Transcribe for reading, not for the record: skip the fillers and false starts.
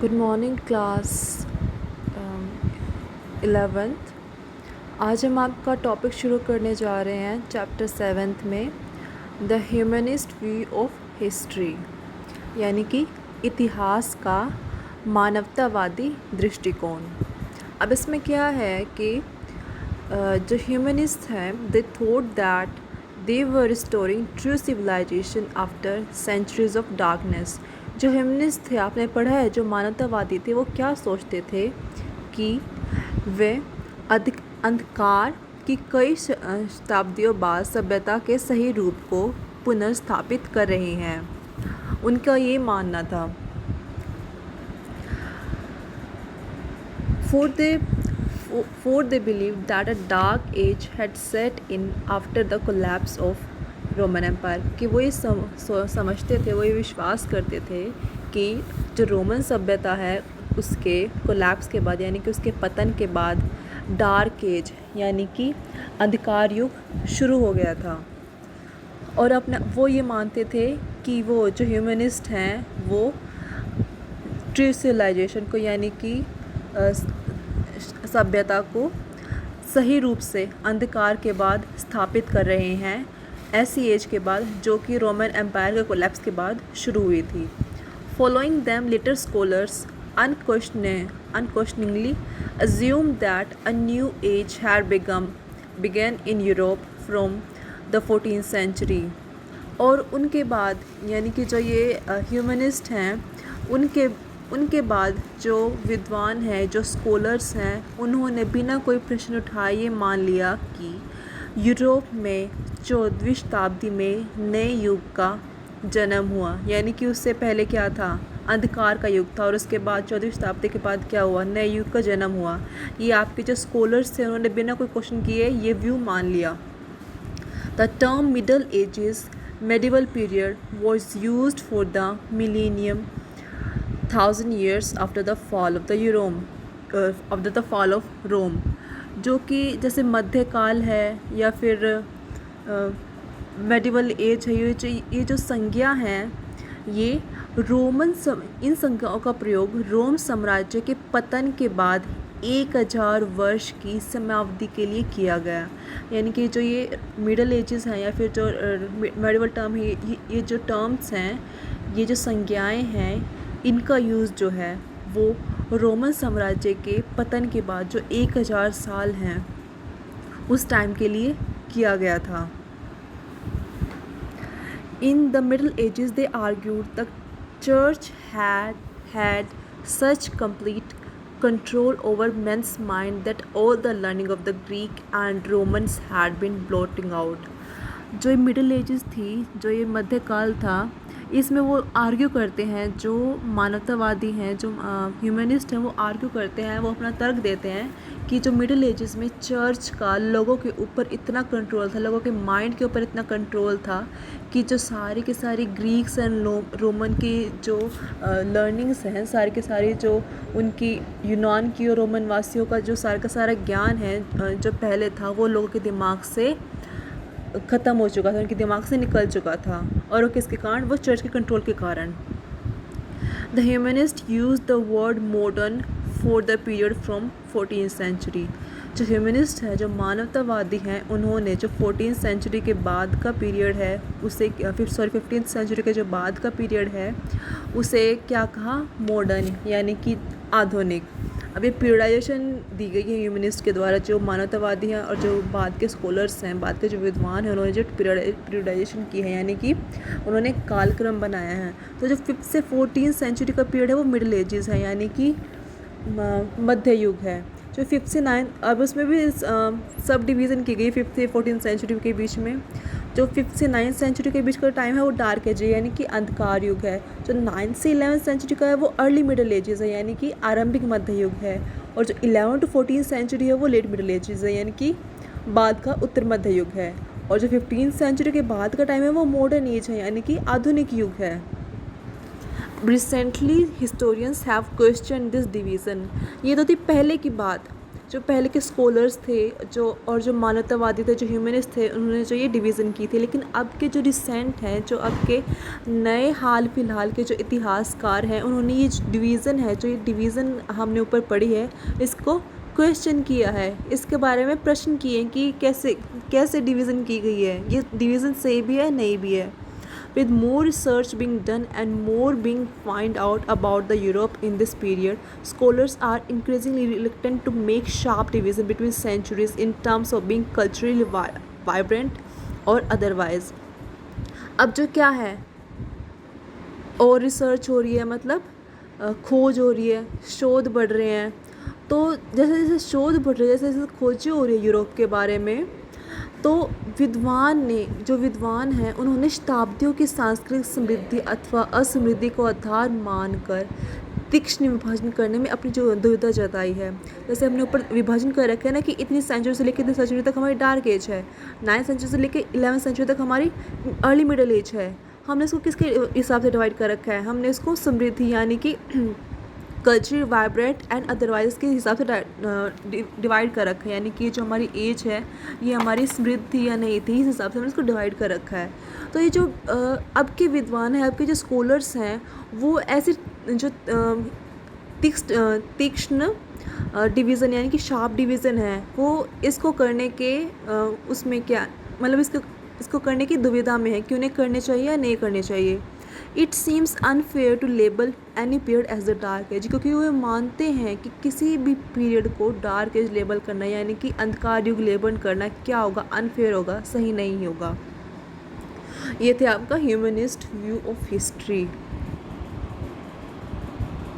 Good morning class 11th। आज हम आपका टॉपिक शुरू करने जा रहे हैं चैप्टर 7th में the humanist view of history, यानी कि इतिहास का मानवतावादी दृष्टिकोण। अब इसमें क्या है कि जो ह्यूमनिस्ट हैं they thought that they were restoring true civilisation after centuries of darkness. जो ह्यूमनिस्ट थे, आपने पढ़ा है, जो मानवतावादी थे, वो क्या सोचते थे कि वे अधिक अंधकार की कई शताब्दियों बाद सभ्यता के सही रूप को पुनर्स्थापित कर रहे हैं। उनका ये मानना था। For they believed that a dark age had set in after the collapse of Roman empire. कि वो ये समझते थे, वो ये विश्वास करते थे कि जो रोमन सभ्यता है उसके कोलैप्स के बाद, यानी कि उसके पतन के बाद डार्क एज यानी कि अंधकार युग शुरू हो गया था। और अपना वो ये मानते थे कि वो जो ह्यूमनिस्ट हैं वो ट्रू सिविलाइजेशन को, यानी कि सभ्यता को सही रूप से अंधकार के बाद स्थापित कर रहे हैं, ऐसी एज के बाद जो कि रोमन एम्पायर के कोलैप्स के बाद शुरू हुई थी। Following them later scholars unquestioningly assumed that a new age had began in Europe from the 14th century। और उनके बाद, यानी कि जो ये ह्यूमनिस्ट हैं, उनके बाद जो विद्वान हैं, जो स्कॉलर्स हैं, उन्होंने बिना कोई प्रश्न उठाए ये मान लिया कि यूरोप में 14वीं शताब्दी में नए युग का जन्म हुआ। यानी कि उससे पहले क्या था, अंधकार का युग था, और उसके बाद 14वीं शताब्दी के बाद क्या हुआ, नए युग का जन्म हुआ। ये आपके जो स्कॉलर्स थे उन्होंने बिना कोई क्वेश्चन किए ये व्यू मान लिया। The term middle edges medieval period was used for the millennium 1000 years after the fall of Rome, जो कि जैसे मध्यकाल है या फिर मेडिवल एज है, ये जो संज्ञा हैं ये इन संज्ञाओं का प्रयोग रोम साम्राज्य के पतन के बाद 1000 वर्ष की समयावधि के लिए किया गया। यानी कि जो ये मिडल एजेस हैं या फिर जो मेडिवल टर्म है, ये जो टर्म्स हैं, ये जो संज्ञाएं हैं, इनका यूज़ जो है वो रोमन साम्राज्य के पतन के बाद जो 1000 साल हैं उस टाइम के लिए किया गया था। In the Middle Ages, they argued the church had such complete control over men's mind that all the learning of the Greek and Romans had been blotting out। जो मिडिल एजेस थी, जो ये मध्यकाल था, इसमें वो आर्ग्यू करते हैं, जो मानवतावादी हैं, जो ह्यूमनिस्ट हैं, वो आर्ग्यू करते हैं, वो अपना तर्क देते हैं कि जो मिडिल एजेस में चर्च का लोगों के ऊपर इतना कंट्रोल था, लोगों के माइंड के ऊपर इतना कंट्रोल था कि जो सारी के सारी ग्रीक्स एंड रोमन की जो लर्निंग्स हैं, सारी के सारी जो उनकी यूनान की और रोमन वासियों का जो सारा का सारा ज्ञान है जो पहले था, वो लोगों के दिमाग से ख़त्म हो चुका था, उनके दिमाग से निकल चुका था। और वो किसके कारण, वो चर्च के कंट्रोल के कारण। The humanist use the word modern for the period from 14th century. जो ह्यूमनिस्ट है, जो मानवतावादी हैं, उन्होंने जो 14th सेंचुरी के बाद का पीरियड है उसे 15th सेंचुरी के जो बाद का पीरियड है उसे क्या कहा, मॉडर्न, यानी कि आधुनिक। अब ये पीरियडाइजेशन दी गई है ह्यूमनिस्ट के द्वारा। जो मानवतावादी हैं और जो बाद के स्कॉलर्स हैं, बाद के जो विद्वान हैं, उन्होंने जो पीरियडाइजेशन की है, यानी कि उन्होंने कालक्रम बनाया है। तो जो 5th से 14th सेंचुरी का पीरियड है वो मिडिल एजेस है, यानी कि मध्य युग है। जो 5th से 9th, अब उसमें भी सब डिवीज़न की गई 5th से 14th सेंचुरी के बीच में। जो 5th से 9th सेंचुरी के बीच का टाइम है वो डार्क एज है, यानी कि अंधकार युग है। जो 9th से 11th सेंचुरी का है वो अर्ली मिडिल एजेस है, यानी कि आरंभिक मध्य युग है। और जो 11th to 14th सेंचुरी है वो लेट मिडिल एजेस है, यानी कि बाद का उत्तर मध्य युग है। और जो 15th सेंचुरी के बाद का टाइम है वो मॉडर्न एज है, यानी कि आधुनिक युग है। Recently historians have questioned this division। ये तो थी पहले की बात। जो पहले के स्कॉलर्स थे जो मानवतावादी थे, जो ह्यूमनिस्ट थे, उन्होंने जो ये डिवीज़न की थी। लेकिन अब के जो रिसेंट हैं, जो अब के नए हाल फिलहाल के जो इतिहासकार हैं, उन्होंने ये डिवीज़न है, जो ये डिवीज़न हमने ऊपर पढ़ी है, इसको क्वेश्चन किया है, इसके बारे में प्रश्न किए कि कैसे कैसे डिवीज़न की गई है, ये डिवीज़न सही भी है नहीं भी है। With more research being done and more being find out about the Europe in this period, scholars are increasingly reluctant to make sharp division between centuries in terms of being culturally vibrant or otherwise. अब जो क्या है, और research हो रही है, मतलब खोज हो रही है, शोध बढ़ रहे हैं। तो जैसे जैसे शोध बढ़ रही है, जैसे जैसे खोजें हो रही है यूरोप के बारे में, तो जो विद्वान हैं, उन्होंने शताब्दियों की सांस्कृतिक समृद्धि अथवा असमृद्धि को आधार मानकर तीक्ष्ण विभाजन करने में अपनी जो दुविधा जताई है। जैसे हमने ऊपर विभाजन कर रखा है ना कि इतनी सेंचुरी से लेकर इतनी सेंचुरी तक हमारी डार्क एज है, 9th सेंचुरी से लेकर 11th सेंचुरी तक हमारी अर्ली मिडल एज है। हमने इसको किसके हिसाब से डिवाइड कर रखा है? हमने इसको समृद्धि यानी कि कल्चरल वाइब्रेंट एंड अदरवाइज के हिसाब से डिवाइड कर रखा है, यानी कि जो हमारी एज है ये हमारी समृद्ध थी या नहीं थी, इस हिसाब से हमने इसको डिवाइड कर रखा है। तो ये जो अब के विद्वान हैं, अब के जो स्कॉलर्स हैं, वो ऐसे जो तीक्ष्ण डिवीज़न यानी कि शार्प डिवीज़न है, वो इसको करने के उसमें क्या मतलब इसको करने की दुविधा में है कि उन्हें करने चाहिए या नहीं करने चाहिए। It seems unfair to label any period as the dark age, क्योंकि वो मानते हैं कि किसी भी पीरियड को डार्क एज लेबल करना यानी कि अंधकार युग लेबल करना क्या होगा, अनफेयर होगा, सही नहीं होगा। ये थे आपका ह्यूमनिस्ट व्यू ऑफ हिस्ट्री।